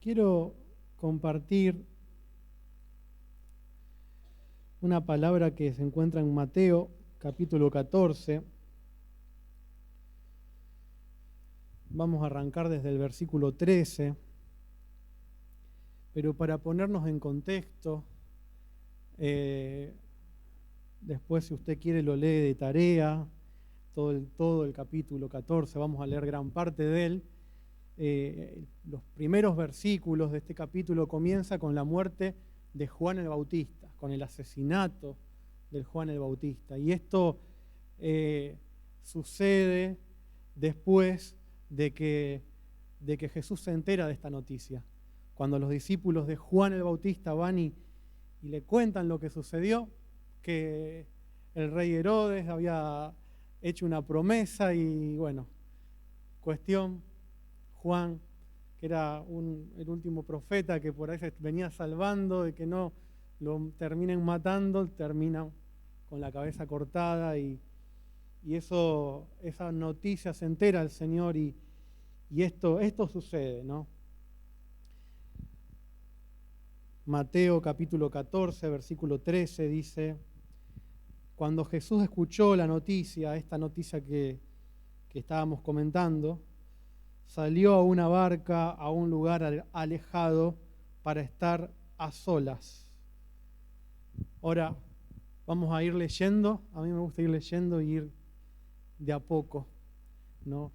Quiero compartir una palabra que se encuentra en Mateo, capítulo 14. Vamos a arrancar desde el versículo 13, pero para ponernos en contexto, después si usted quiere lo lee de tarea, todo el capítulo 14, vamos a leer gran parte de él. Los primeros versículos de este capítulo comienza con la muerte de Juan el Bautista, con el asesinato de Juan el Bautista. Y esto sucede después de que Jesús se entera de esta noticia. Cuando los discípulos de Juan el Bautista van y le cuentan lo que sucedió, que el rey Herodes había hecho una promesa y bueno, cuestión, Juan, que era el último profeta que por ahí se venía salvando de que no lo terminen matando, termina con la cabeza cortada y esa noticia se entera el Señor y esto sucede, ¿no? Mateo capítulo 14, versículo 13 dice: cuando Jesús escuchó la noticia, esta noticia que estábamos comentando, salió a una barca a un lugar alejado para estar a solas. Ahora vamos a ir leyendo, a mí me gusta ir leyendo y ir de a poco, ¿no?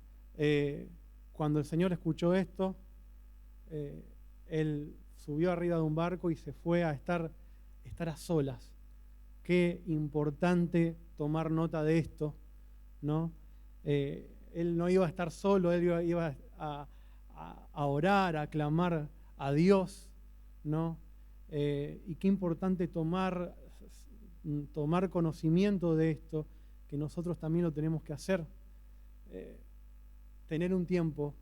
Cuando el Señor escuchó esto, Él subió arriba de un barco y se fue a estar a solas. Qué importante tomar nota de esto, ¿no? Él no iba a estar solo, él iba a orar, a clamar a Dios, ¿no? Y qué importante tomar conocimiento de esto, que nosotros también lo tenemos que hacer. Tener un tiempo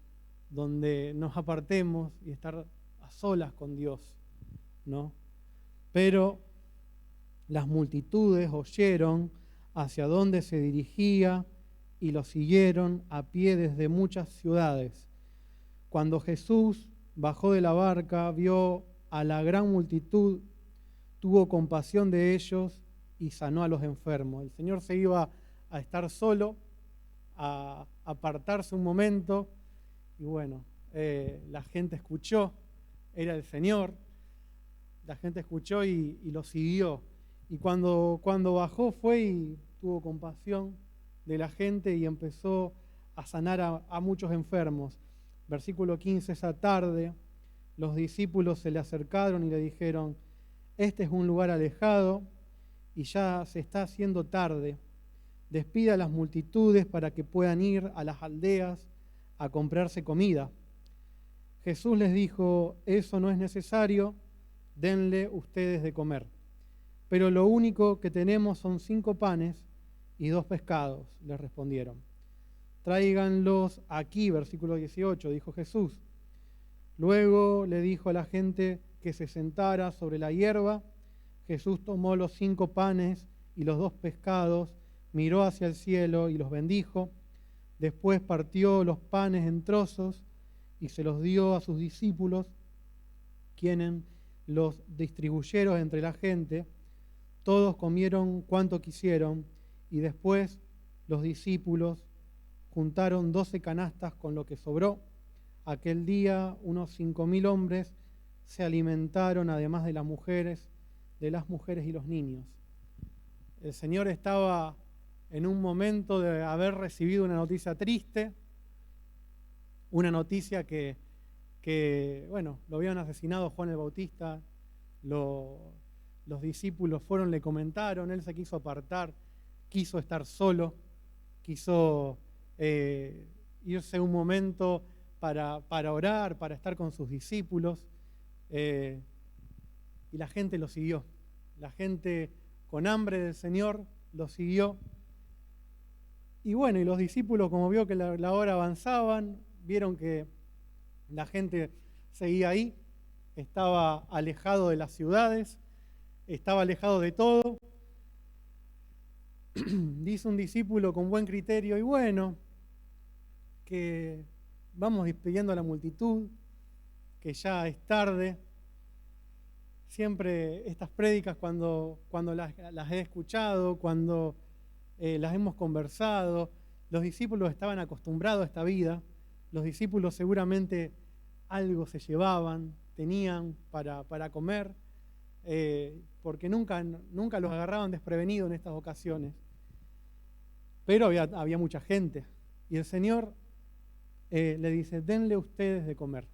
donde nos apartemos y estar a solas con Dios, ¿no? Pero las multitudes oyeron hacia dónde se dirigía y lo siguieron a pie desde muchas ciudades. Cuando Jesús bajó de la barca, vio a la gran multitud, tuvo compasión de ellos y sanó a los enfermos. El Señor se iba a estar solo, a apartarse un momento, y bueno, la gente escuchó, era el Señor, la gente escuchó y lo siguió. Y cuando bajó fue y tuvo compasión de la gente y empezó a sanar a muchos enfermos. Versículo 15, esa tarde los discípulos se le acercaron y le dijeron: este es un lugar alejado y ya se está haciendo tarde. Despida a las multitudes para que puedan ir a las aldeas a comprarse comida. Jesús les dijo: eso no es necesario, denle ustedes de comer. Pero lo único que tenemos son 5 panes y 2 pescados, les respondieron. Tráiganlos aquí, versículo 18, dijo Jesús. Luego le dijo a la gente que se sentara sobre la hierba. Jesús tomó los 5 panes y los 2 pescados, miró hacia el cielo y los bendijo. Después partió los panes en trozos y se los dio a sus discípulos, quienes los distribuyeron entre la gente. Todos comieron cuanto quisieron y después los discípulos juntaron 12 canastas con lo que sobró. Aquel día unos 5.000 hombres se alimentaron, además de las mujeres y los niños. El Señor estaba en un momento de haber recibido una noticia triste, una noticia que bueno, lo habían asesinado Juan el Bautista. Los discípulos fueron, le comentaron, él se quiso apartar, quiso estar solo, quiso irse un momento para orar, para estar con sus discípulos, y la gente lo siguió. La gente con hambre del Señor lo siguió. Y bueno, y los discípulos, como vio que la hora avanzaban, vieron que la gente seguía ahí, estaba alejado de las ciudades, estaba alejado de todo. Dice un discípulo con buen criterio: y bueno, que vamos despidiendo a la multitud, que ya es tarde. Siempre estas prédicas cuando las he escuchado, cuando las hemos conversado, los discípulos estaban acostumbrados a esta vida, los discípulos seguramente algo se llevaban, tenían para comer, porque nunca los agarraban desprevenidos en estas ocasiones. Pero había mucha gente, y el Señor le dice, denle ustedes de comer.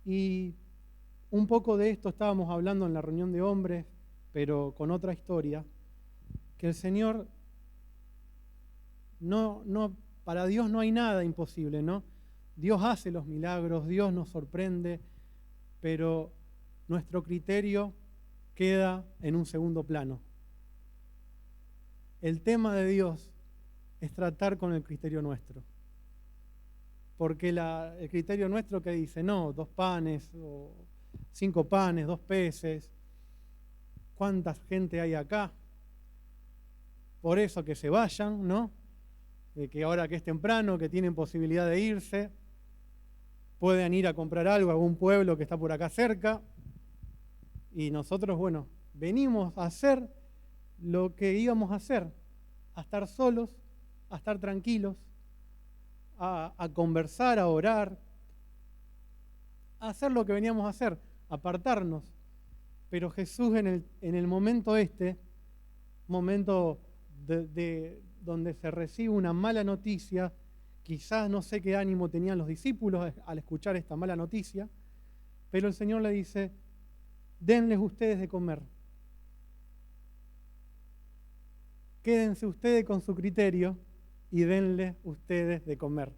Y un poco de esto estábamos hablando en la reunión de hombres, pero con otra historia, que el Señor, para Dios no hay nada imposible, ¿no? Dios hace los milagros, Dios nos sorprende, pero nuestro criterio queda en un segundo plano. El tema de Dios es tratar con el criterio nuestro. Porque el criterio nuestro que dice, no, 2 panes, o 5 panes, 2 peces, ¿cuánta gente hay acá? Por eso que se vayan, ¿no? Que ahora que es temprano, que tienen posibilidad de irse, pueden ir a comprar algo a algún pueblo que está por acá cerca. Y nosotros, bueno, venimos a hacer lo que íbamos a hacer, a estar solos, a estar tranquilos, a conversar, a orar, a hacer lo que veníamos a hacer, apartarnos. Pero Jesús en el momento momento donde se recibe una mala noticia, quizás no sé qué ánimo tenían los discípulos al escuchar esta mala noticia, pero el Señor le dice, denles ustedes de comer. Quédense ustedes con su criterio y denles ustedes de comer,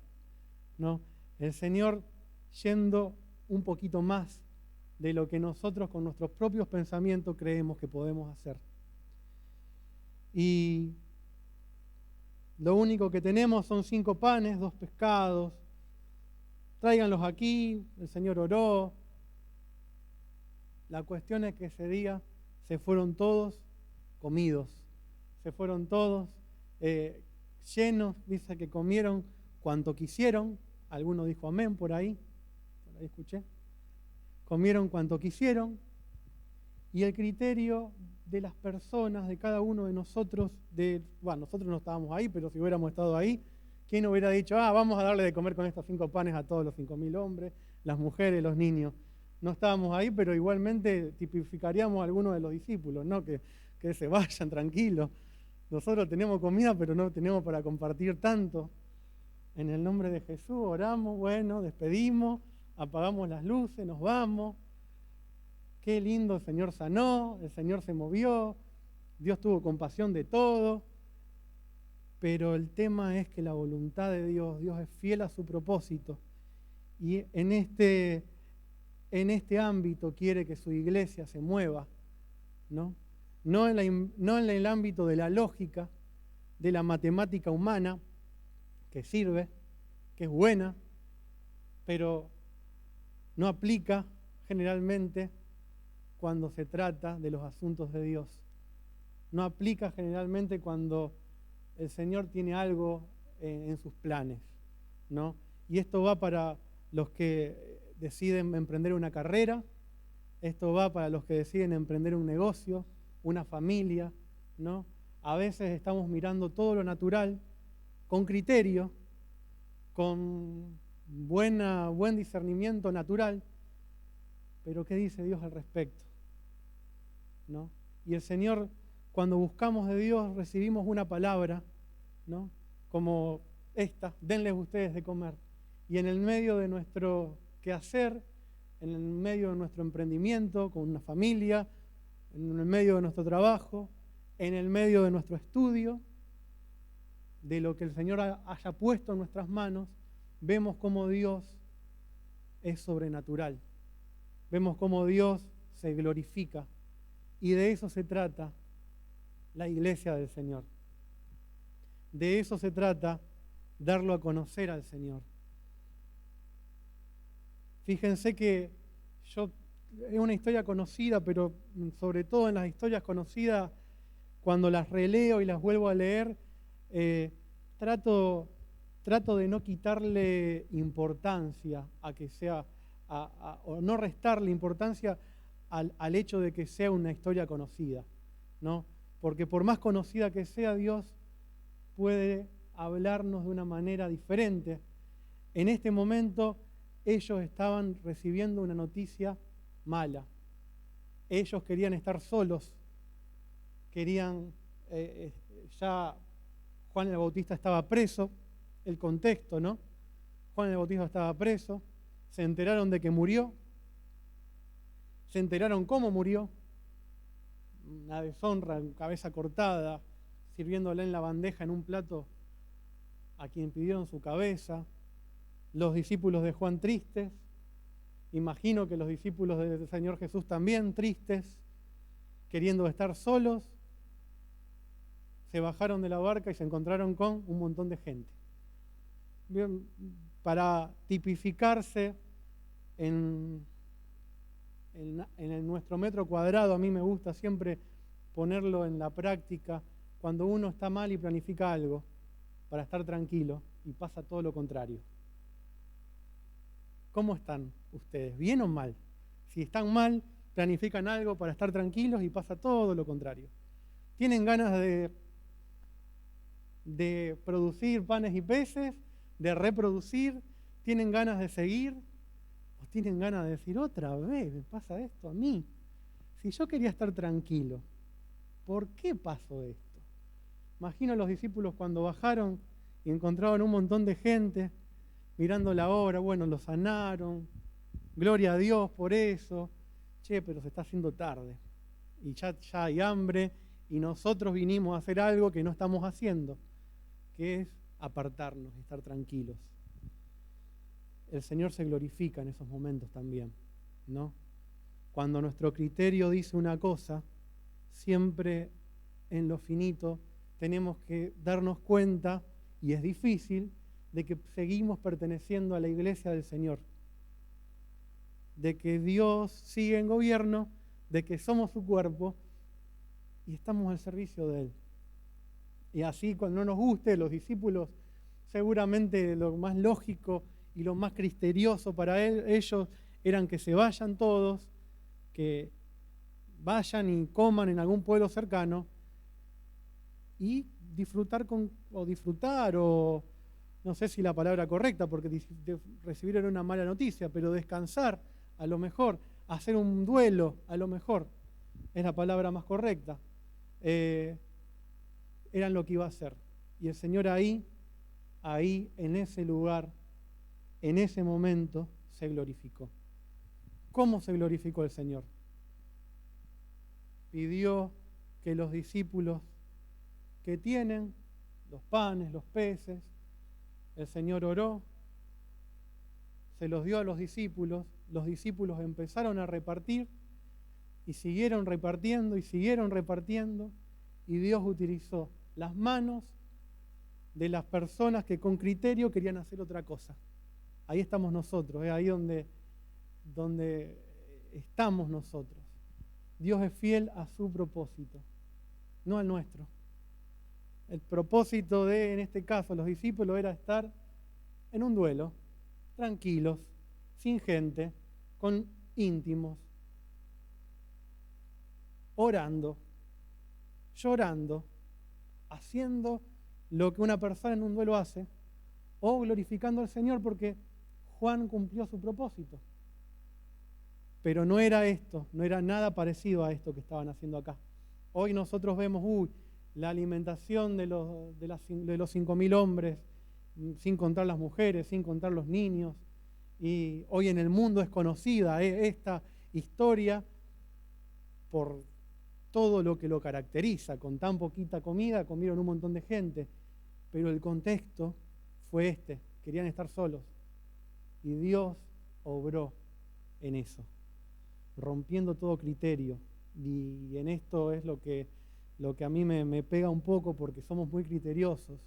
¿no? El Señor yendo un poquito más de lo que nosotros con nuestros propios pensamientos creemos que podemos hacer. Y lo único que tenemos son 5 panes, 2 pescados. Tráiganlos aquí, el Señor oró. La cuestión es que ese día se fueron todos comidos. Se fueron todos llenos, dice que comieron cuanto quisieron. Alguno dijo amén por ahí escuché. Comieron cuanto quisieron. Y el criterio de las personas, de cada uno de nosotros, nosotros no estábamos ahí, pero si hubiéramos estado ahí, ¿quién hubiera dicho, vamos a darle de comer con estos 5 panes a todos los 5.000 hombres, las mujeres, los niños? No estábamos ahí, pero igualmente tipificaríamos a algunos de los discípulos, ¿no? Que se vayan tranquilos. Nosotros tenemos comida, pero no tenemos para compartir tanto. En el nombre de Jesús oramos, bueno, despedimos, apagamos las luces, nos vamos. Qué lindo, el Señor sanó, el Señor se movió, Dios tuvo compasión de todo. Pero el tema es que la voluntad de Dios es fiel a su propósito. Y en este ámbito quiere que su iglesia se mueva, ¿no? No en el ámbito de la lógica, de la matemática humana, que sirve, que es buena, pero no aplica generalmente cuando se trata de los asuntos de Dios. No aplica generalmente cuando el Señor tiene algo en sus planes, ¿no? Y esto va para los que deciden emprender una carrera, esto va para los que deciden emprender un negocio, una familia, ¿no? A veces estamos mirando todo lo natural con criterio, con buen discernimiento natural, pero ¿qué dice Dios al respecto? ¿No? Y el Señor, cuando buscamos de Dios, recibimos una palabra, ¿no? Como esta, denles ustedes de comer. Y en el medio de nuestro quehacer, en el medio de nuestro emprendimiento, con una familia, en el medio de nuestro trabajo, en el medio de nuestro estudio, de lo que el Señor haya puesto en nuestras manos, vemos cómo Dios es sobrenatural. Vemos cómo Dios se glorifica. Y de eso se trata la iglesia del Señor. De eso se trata darlo a conocer al Señor. Fíjense que es una historia conocida, pero sobre todo en las historias conocidas, cuando las releo y las vuelvo a leer, trato de no quitarle importancia a que sea o no restarle importancia al hecho de que sea una historia conocida, ¿no? Porque por más conocida que sea, Dios puede hablarnos de una manera diferente. En este momento ellos estaban recibiendo una noticia mala. Ellos querían estar solos, querían, ya Juan el Bautista estaba preso, el contexto, ¿no? Juan el Bautista estaba preso, se enteraron de que murió, se enteraron cómo murió, una deshonra, cabeza cortada, sirviéndole en la bandeja en un plato a quien pidieron su cabeza, los discípulos de Juan tristes, imagino que los discípulos del Señor Jesús también tristes, queriendo estar solos, se bajaron de la barca y se encontraron con un montón de gente. Bien, para tipificarse en nuestro metro cuadrado, a mí me gusta siempre ponerlo en la práctica, cuando uno está mal y planifica algo para estar tranquilo y pasa todo lo contrario. ¿Cómo están ustedes? ¿Bien o mal? Si están mal, planifican algo para estar tranquilos y pasa todo lo contrario. ¿Tienen ganas de producir panes y peces, de reproducir? ¿Tienen ganas de seguir? ¿O tienen ganas de decir, otra vez me pasa esto a mí? Si yo quería estar tranquilo, ¿por qué pasó esto? Imagino a los discípulos cuando bajaron y encontraban un montón de gente mirando la obra, bueno, lo sanaron, gloria a Dios por eso, che, pero se está haciendo tarde y ya hay hambre y nosotros vinimos a hacer algo que no estamos haciendo, que es apartarnos y estar tranquilos. El Señor se glorifica en esos momentos también, ¿no? Cuando nuestro criterio dice una cosa, siempre en lo finito tenemos que darnos cuenta, y es difícil, de que seguimos perteneciendo a la iglesia del Señor, de que Dios sigue en gobierno, de que somos su cuerpo y estamos al servicio de Él. Y así, cuando no nos guste, los discípulos, seguramente lo más lógico y lo más criterioso para ellos eran que se vayan todos, que vayan y coman en algún pueblo cercano y disfrutar o no sé si la palabra correcta, porque recibir era una mala noticia, pero descansar a lo mejor, hacer un duelo a lo mejor, es la palabra más correcta. Eran lo que iba a hacer. Y el Señor ahí, en ese lugar, en ese momento, se glorificó. ¿Cómo se glorificó el Señor? Pidió que los discípulos que tienen los panes, los peces, el Señor oró, se los dio a los discípulos empezaron a repartir y siguieron repartiendo y Dios utilizó las manos de las personas que con criterio querían hacer otra cosa. Ahí estamos nosotros, ahí donde estamos nosotros. Dios es fiel a su propósito, no al nuestro. El propósito de, en este caso, los discípulos era estar en un duelo, tranquilos, sin gente, con íntimos, orando, llorando, haciendo lo que una persona en un duelo hace, o glorificando al Señor porque Juan cumplió su propósito. Pero no era esto, no era nada parecido a esto que estaban haciendo acá. Hoy nosotros vemos, la alimentación de los 5.000 hombres, sin contar las mujeres, sin contar los niños. Y hoy en el mundo es conocida esta historia por todo lo que lo caracteriza. Con tan poquita comida comieron un montón de gente, pero el contexto fue querían estar solos. Y Dios obró en eso, rompiendo todo criterio. Y en esto es lo que a mí me pega un poco, porque somos muy criteriosos,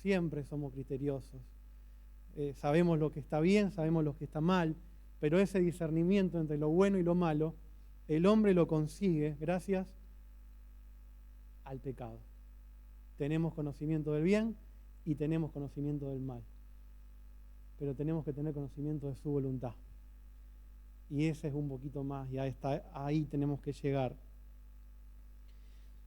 siempre somos criteriosos. Sabemos lo que está bien, sabemos lo que está mal, pero ese discernimiento entre lo bueno y lo malo, el hombre lo consigue gracias al pecado. Tenemos conocimiento del bien y tenemos conocimiento del mal, pero tenemos que tener conocimiento de su voluntad. Y ese es un poquito más, y ahí tenemos que llegar.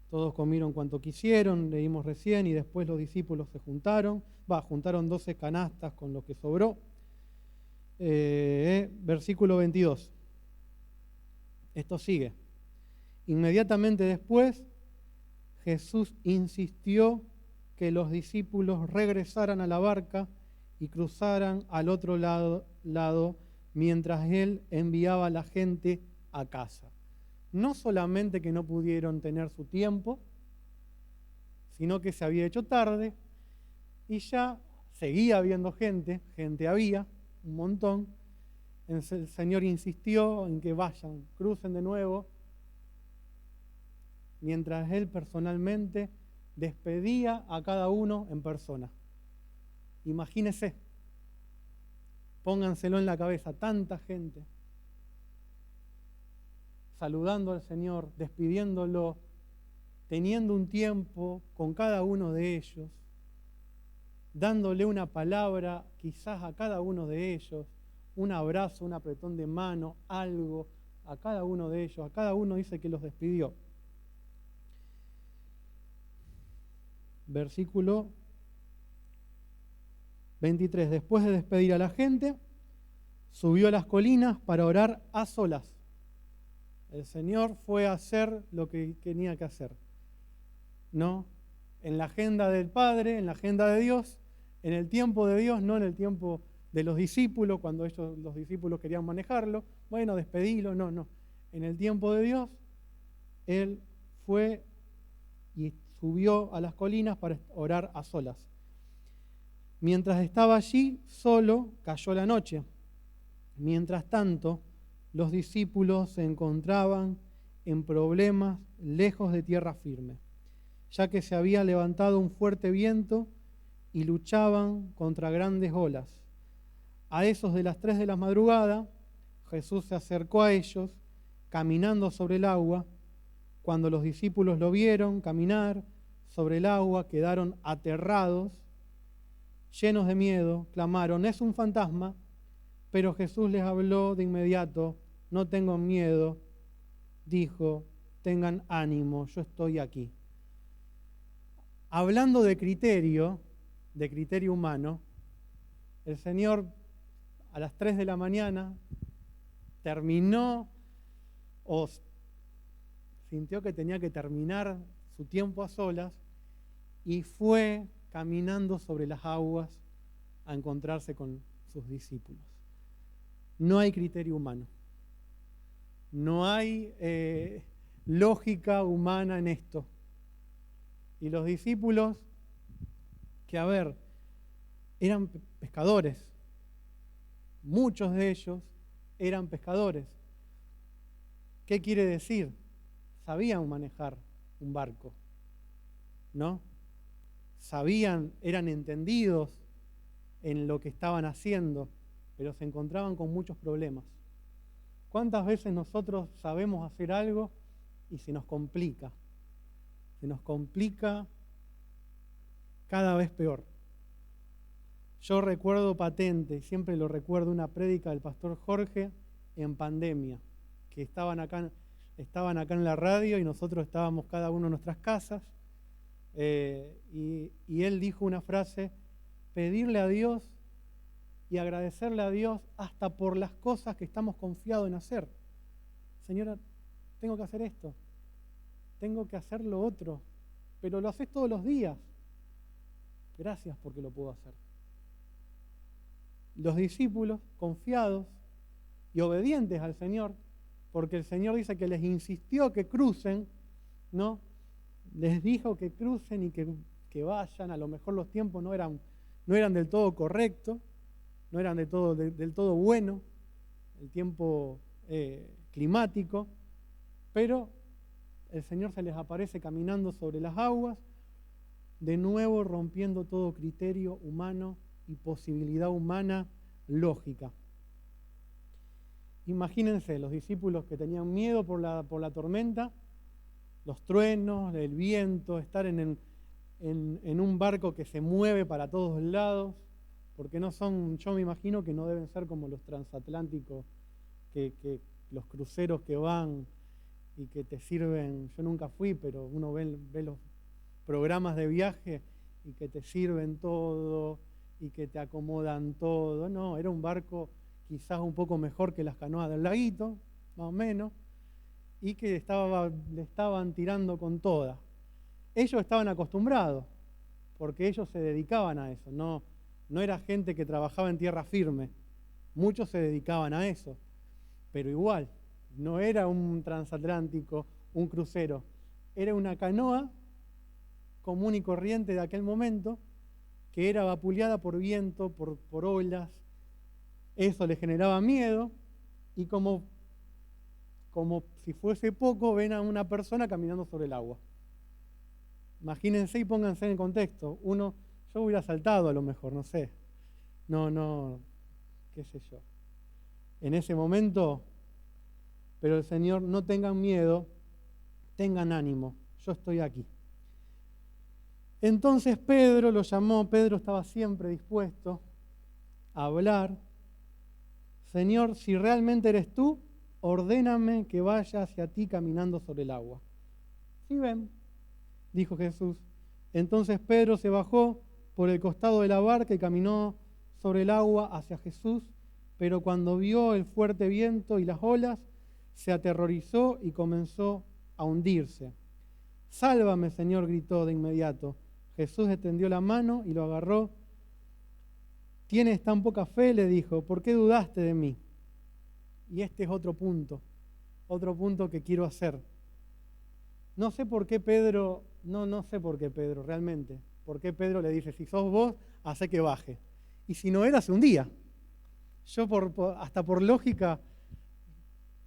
Todos comieron cuanto quisieron, leímos recién, y después los discípulos se juntaron 12 canastas con lo que sobró. Versículo 22. Esto sigue. Inmediatamente después, Jesús insistió que los discípulos regresaran a la barca y cruzaran al otro lado mientras Él enviaba a la gente a casa. No solamente que no pudieron tener su tiempo, sino que se había hecho tarde y ya seguía habiendo gente había, un montón. El Señor insistió en que vayan, crucen de nuevo, mientras Él personalmente despedía a cada uno en persona. Imagínense, pónganselo en la cabeza, tanta gente saludando al Señor, despidiéndolo, teniendo un tiempo con cada uno de ellos, dándole una palabra quizás a cada uno de ellos, un abrazo, un apretón de mano, algo a cada uno de ellos. A cada uno dice que los despidió. Versículo 23. Después de despedir a la gente, subió a las colinas para orar a solas. El Señor fue a hacer lo que tenía que hacer, ¿no? En la agenda del Padre, en la agenda de Dios, en el tiempo de Dios, no en el tiempo de los discípulos, cuando los discípulos querían manejarlo. Bueno, despedilo, no. En el tiempo de Dios, Él fue y subió a las colinas para orar a solas. Mientras estaba allí, solo, cayó la noche. Mientras tanto, los discípulos se encontraban en problemas lejos de tierra firme, ya que se había levantado un fuerte viento y luchaban contra grandes olas. A esos de las 3 de la madrugada, Jesús se acercó a ellos, caminando sobre el agua. Cuando los discípulos lo vieron caminar sobre el agua, quedaron aterrados, llenos de miedo, clamaron: «Es un fantasma». Pero Jesús les habló de inmediato: «No tengan miedo», dijo, «tengan ánimo, yo estoy aquí». Hablando de criterio humano, el Señor a las 3 de la mañana terminó o sintió que tenía que terminar su tiempo a solas y fue caminando sobre las aguas a encontrarse con sus discípulos. No hay criterio humano, no hay lógica humana en esto. Y los discípulos, que eran pescadores, muchos de ellos eran pescadores. ¿Qué quiere decir? Sabían manejar un barco, ¿no? Eran entendidos en lo que estaban haciendo, pero se encontraban con muchos problemas. ¿Cuántas veces nosotros sabemos hacer algo y se nos complica? Se nos complica cada vez peor. Yo recuerdo patente, siempre lo recuerdo, una prédica del pastor Jorge en pandemia, que estaban acá en la radio y nosotros estábamos cada uno en nuestras casas, y él dijo una frase: pedirle a Dios y agradecerle a Dios hasta por las cosas que estamos confiados en hacer. Señora, tengo que hacer esto, tengo que hacer lo otro, pero lo haces todos los días. Gracias porque lo puedo hacer. Los discípulos, confiados y obedientes al Señor, porque el Señor dice que les insistió que crucen, ¿no? Les dijo que crucen y que vayan. A lo mejor los tiempos no eran del todo correctos, no eran del todo bueno, el tiempo climático, pero el Señor se les aparece caminando sobre las aguas, de nuevo rompiendo todo criterio humano y posibilidad humana lógica. Imagínense los discípulos que tenían miedo por la tormenta, los truenos, el viento, estar en un barco que se mueve para todos lados, porque yo me imagino que no deben ser como los transatlánticos que los cruceros que van y que te sirven, yo nunca fui, pero uno ve los programas de viaje y que te sirven todo y que te acomodan todo. No, era un barco quizás un poco mejor que las canoas del laguito, más o menos, y que le estaban tirando con todas. Ellos estaban acostumbrados, porque ellos se dedicaban a eso, no era gente que trabajaba en tierra firme, muchos se dedicaban a eso, pero igual, no era un transatlántico, un crucero, era una canoa común y corriente de aquel momento, que era vapuleada por viento, por olas. Eso les generaba miedo, y como si fuese poco, ven a una persona caminando sobre el agua. Imagínense y pónganse en el contexto. Yo hubiera saltado a lo mejor, no sé. No, qué sé yo. En ese momento, pero el Señor, no tengan miedo, tengan ánimo, yo estoy aquí. Entonces Pedro lo llamó, Pedro estaba siempre dispuesto a hablar. Señor, si realmente eres tú, ordéname que vaya hacia ti caminando sobre el agua. ¿Sí ven?, dijo Jesús. Entonces Pedro se bajó por el costado de la barca y caminó sobre el agua hacia Jesús, pero cuando vio el fuerte viento y las olas, se aterrorizó y comenzó a hundirse. «Sálvame, Señor», gritó de inmediato. Jesús extendió la mano y lo agarró. «¿Tienes tan poca fe?», le dijo. «¿Por qué dudaste de mí?». Y este es otro punto que quiero hacer. No sé por qué Pedro, no sé por qué Pedro realmente. ¿Por qué Pedro le dice, si sos vos, hacé que baje? Y si no era, se hundía. Yo hasta por lógica,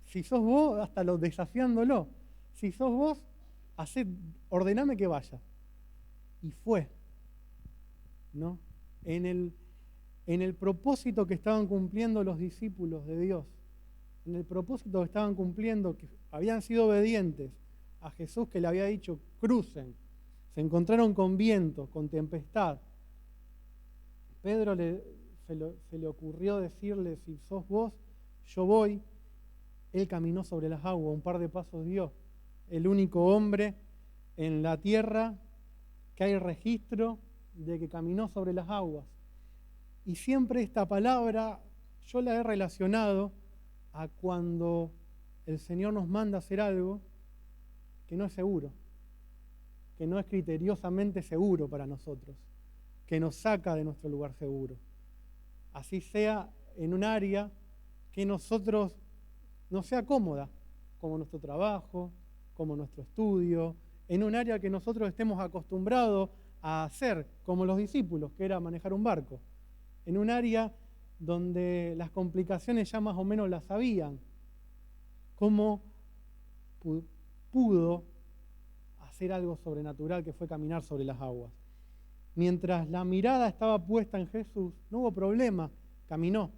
si sos vos, hasta lo desafiándolo. Si sos vos, ordename que vaya. Y fue, ¿no? En el propósito que estaban cumpliendo los discípulos de Dios, en el propósito que estaban cumpliendo, que habían sido obedientes a Jesús, que le había dicho, crucen, se encontraron con viento, con tempestad. Pedro se le ocurrió decirle, si sos vos, yo voy. Él caminó sobre las aguas, un par de pasos dio. El único hombre en la tierra que hay registro de que caminó sobre las aguas. Y siempre esta palabra yo la he relacionado a cuando el Señor nos manda a hacer algo que no es seguro, que no es criteriosamente seguro para nosotros, que nos saca de nuestro lugar seguro. Así sea en un área que nosotros no sea cómoda, como nuestro trabajo, como nuestro estudio, en un área que nosotros estemos acostumbrados a hacer, como los discípulos, que era manejar un barco, en un área donde las complicaciones ya más o menos las sabían. ¿Cómo pudo hacer algo sobrenatural que fue caminar sobre las aguas? Mientras la mirada estaba puesta en Jesús, no hubo problema, caminó.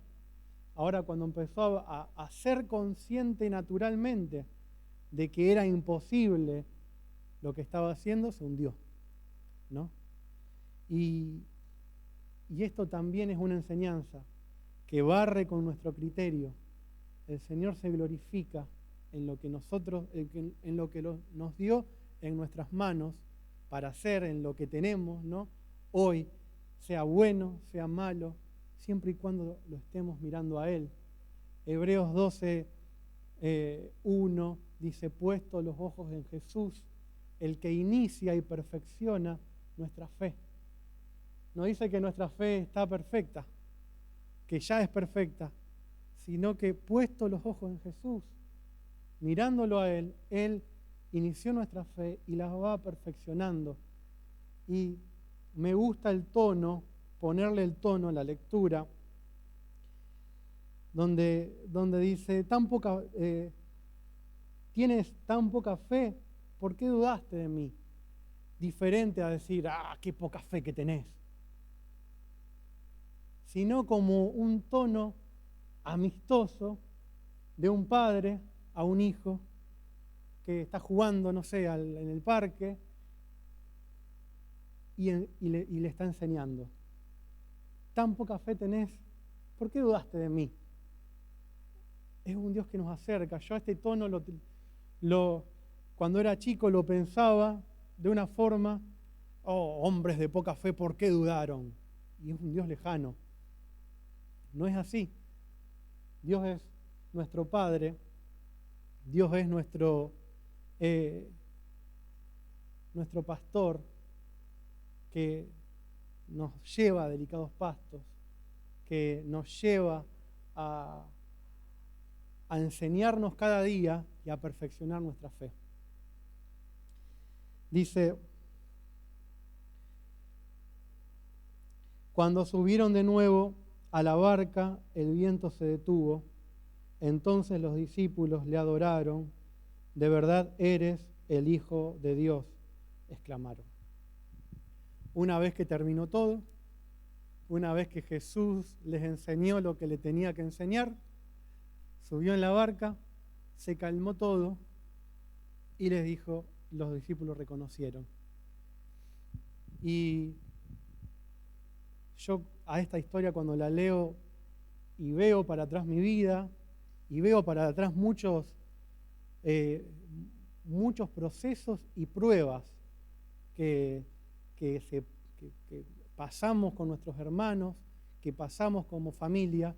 Ahora, cuando empezó a ser consciente naturalmente de que era imposible lo que estaba haciendo, se hundió, ¿no? Y esto también es una enseñanza que barre con nuestro criterio. El Señor se glorifica en lo que nos dio en nuestras manos para hacer, en lo que tenemos, ¿no? Hoy, sea bueno, sea malo, siempre y cuando lo estemos mirando a Él. Hebreos 12, 1 dice, puesto los ojos en Jesús, el que inicia y perfecciona nuestra fe. No dice que nuestra fe está perfecta, que ya es perfecta, sino que puesto los ojos en Jesús, mirándolo a Él, Él inició nuestra fe y la va perfeccionando. Y me gusta el tono, ponerle el tono a la lectura, donde dice, tienes tan poca fe, ¿por qué dudaste de mí? Diferente a decir, qué poca fe que tenés. Sino como un tono amistoso de un padre a un hijo que está jugando, no sé, en el parque y le está enseñando. Tan poca fe tenés, ¿por qué dudaste de mí? es un Dios que nos acerca. Yo a este tono cuando era chico lo pensaba de una forma, oh, hombres de poca fe, ¿por qué dudaron? Y es un Dios lejano. No es así. Dios es nuestro Padre, Dios es nuestro pastor que nos lleva a delicados pastos, que nos lleva a enseñarnos cada día y a perfeccionar nuestra fe. Dice, cuando subieron de nuevo a la barca, el viento se detuvo. Entonces los discípulos le adoraron. De verdad eres el Hijo de Dios, exclamaron. Una vez que terminó todo, una vez que Jesús les enseñó lo que le tenía que enseñar, subió en la barca, se calmó todo y les dijo, los discípulos reconocieron. Y yo a esta historia cuando la leo y veo para atrás mi vida y veo para atrás muchos procesos y pruebas que pasamos con nuestros hermanos, que pasamos como familia,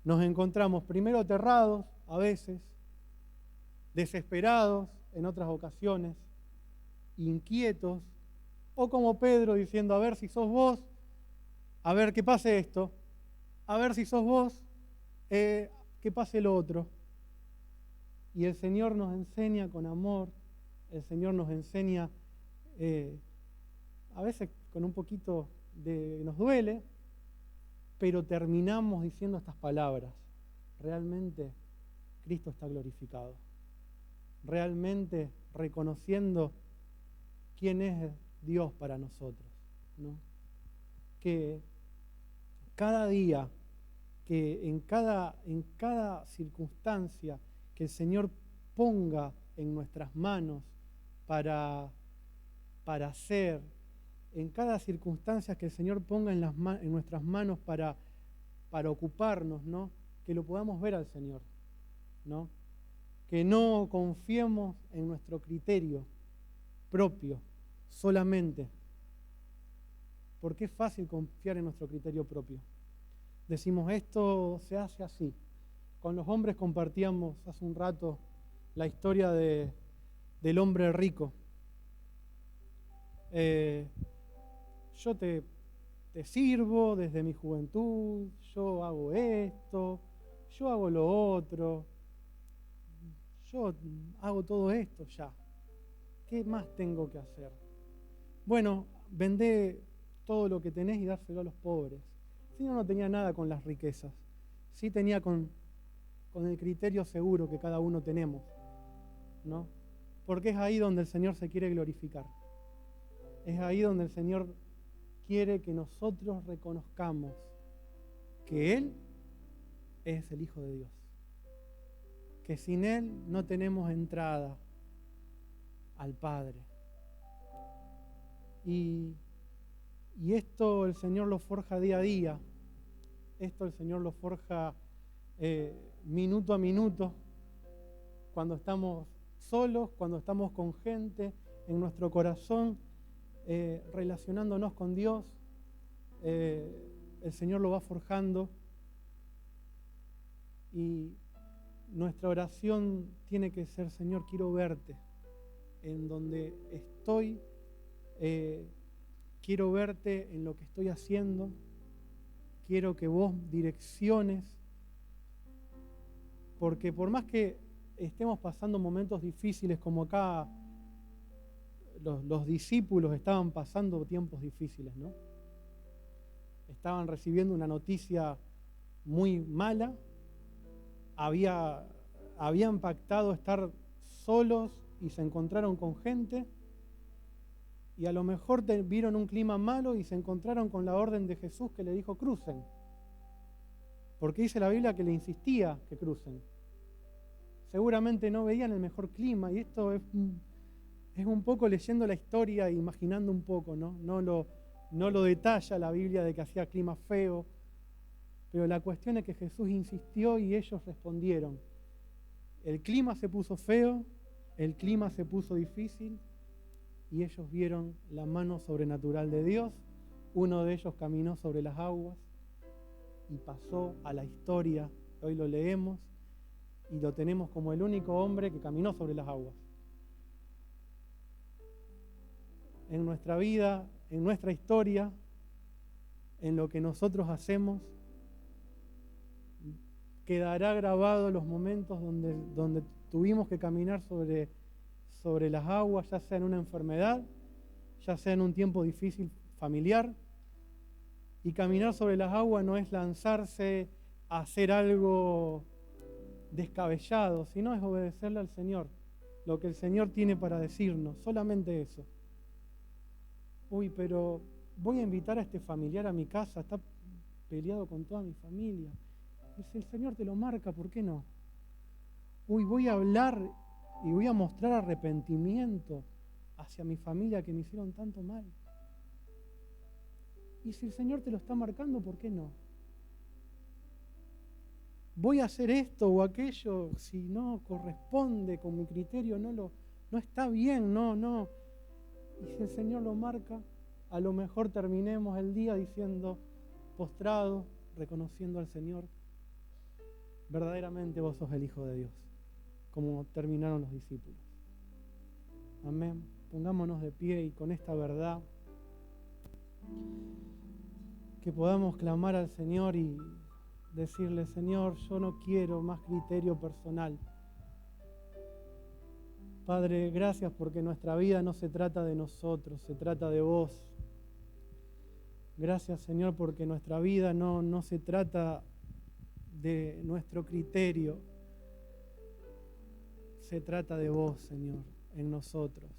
nos encontramos primero aterrados a veces, desesperados en otras ocasiones, inquietos, o como Pedro diciendo, a ver si sos vos, a ver que pase esto, a ver si sos vos, que pase lo otro. Y el Señor nos enseña con amor, el Señor nos enseña, a veces con un poquito nos duele, pero terminamos diciendo estas palabras. Realmente Cristo está glorificado. Realmente reconociendo quién es Dios para nosotros, ¿no? Que cada día, que en cada circunstancia que el Señor ponga en nuestras manos para hacer, en cada circunstancia que el Señor ponga en nuestras manos para ocuparnos, ¿no? Que lo podamos ver al Señor, ¿no? Que no confiemos en nuestro criterio propio solamente, porque es fácil confiar en nuestro criterio propio. Decimos, esto se hace así. Con los hombres compartíamos hace un rato la historia del hombre rico. Yo te sirvo desde mi juventud, yo hago esto, yo hago lo otro, yo hago todo esto ya. ¿Qué más tengo que hacer? Bueno, vendé todo lo que tenés y dárselo a los pobres. El Señor no tenía nada con las riquezas, sí tenía con el criterio seguro que cada uno tenemos, ¿no? Porque es ahí donde el Señor se quiere glorificar. Es ahí donde el Señor quiere que nosotros reconozcamos que Él es el Hijo de Dios. Que sin Él no tenemos entrada al Padre. Y esto el Señor lo forja día a día. Esto el Señor lo forja minuto a minuto. Cuando estamos solos, cuando estamos con gente en nuestro corazón, relacionándonos con Dios, el Señor lo va forjando y nuestra oración tiene que ser, Señor, quiero verte en donde estoy, quiero verte en lo que estoy haciendo, quiero que vos direcciones, porque por más que estemos pasando momentos difíciles como acá, los discípulos estaban pasando tiempos difíciles, ¿no? Estaban recibiendo una noticia muy mala, habían pactado estar solos y se encontraron con gente y a lo mejor vieron un clima malo y se encontraron con la orden de Jesús que le dijo crucen, porque dice la Biblia que le insistía que crucen. Seguramente no veían el mejor clima y esto es un poco leyendo la historia e imaginando un poco, ¿no? No lo detalla la Biblia de que hacía clima feo, pero la cuestión es que Jesús insistió y ellos respondieron. El clima se puso feo, el clima se puso difícil y ellos vieron la mano sobrenatural de Dios. Uno de ellos caminó sobre las aguas y pasó a la historia. Hoy lo leemos y lo tenemos como el único hombre que caminó sobre las aguas. En nuestra vida, en nuestra historia, en lo que nosotros hacemos, quedará grabado los momentos donde tuvimos que caminar sobre las aguas, ya sea en una enfermedad, ya sea en un tiempo difícil familiar. Y caminar sobre las aguas no es lanzarse a hacer algo descabellado, sino es obedecerle al Señor, lo que el Señor tiene para decirnos, solamente eso. Uy, pero voy a invitar a este familiar a mi casa, está peleado con toda mi familia. Y si el Señor te lo marca, ¿por qué no? Uy, voy a hablar y voy a mostrar arrepentimiento hacia mi familia que me hicieron tanto mal. Y si el Señor te lo está marcando, ¿por qué no? Voy a hacer esto o aquello, si no corresponde con mi criterio, no está bien, no. Y si el Señor lo marca, a lo mejor terminemos el día diciendo, postrado, reconociendo al Señor, verdaderamente vos sos el Hijo de Dios, como terminaron los discípulos. Amén. Pongámonos de pie y con esta verdad que podamos clamar al Señor y decirle, Señor, yo no quiero más criterio personal. Padre, gracias porque nuestra vida no se trata de nosotros, se trata de vos. Gracias, Señor, porque nuestra vida no se trata de nuestro criterio, se trata de vos, Señor, en nosotros.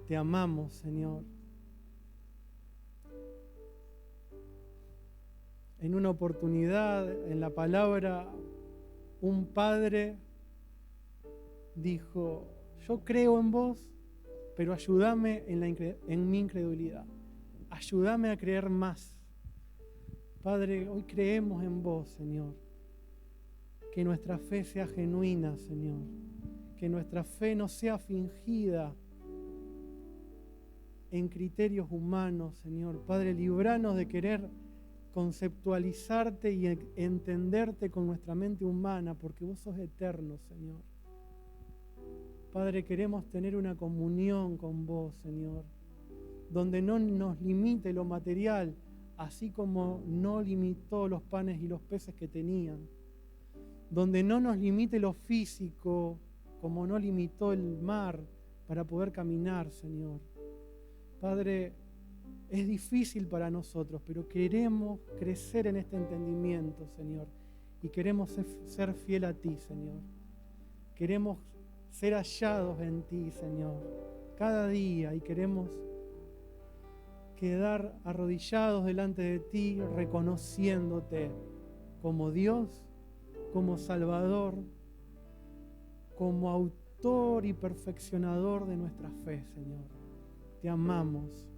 Te amamos, Señor. En una oportunidad, en la palabra, un padre dijo, yo creo en vos, pero ayúdame en mi incredulidad. Ayúdame a creer más. Padre, hoy creemos en vos, Señor. Que nuestra fe sea genuina, Señor. Que nuestra fe no sea fingida en criterios humanos, Señor. Padre, líbranos de querer conceptualizarte y entenderte con nuestra mente humana, porque vos sos eterno, Señor. Padre, queremos tener una comunión con vos, Señor, donde no nos limite lo material, así como no limitó los panes y los peces que tenían, donde no nos limite lo físico, como no limitó el mar para poder caminar, Señor. Padre, es difícil para nosotros, pero queremos crecer en este entendimiento, Señor, y queremos ser fiel a ti, Señor. Queremos ser hallados en ti, Señor, cada día, y queremos quedar arrodillados delante de ti, reconociéndote como Dios, como Salvador, como autor y perfeccionador de nuestra fe, Señor. Te amamos.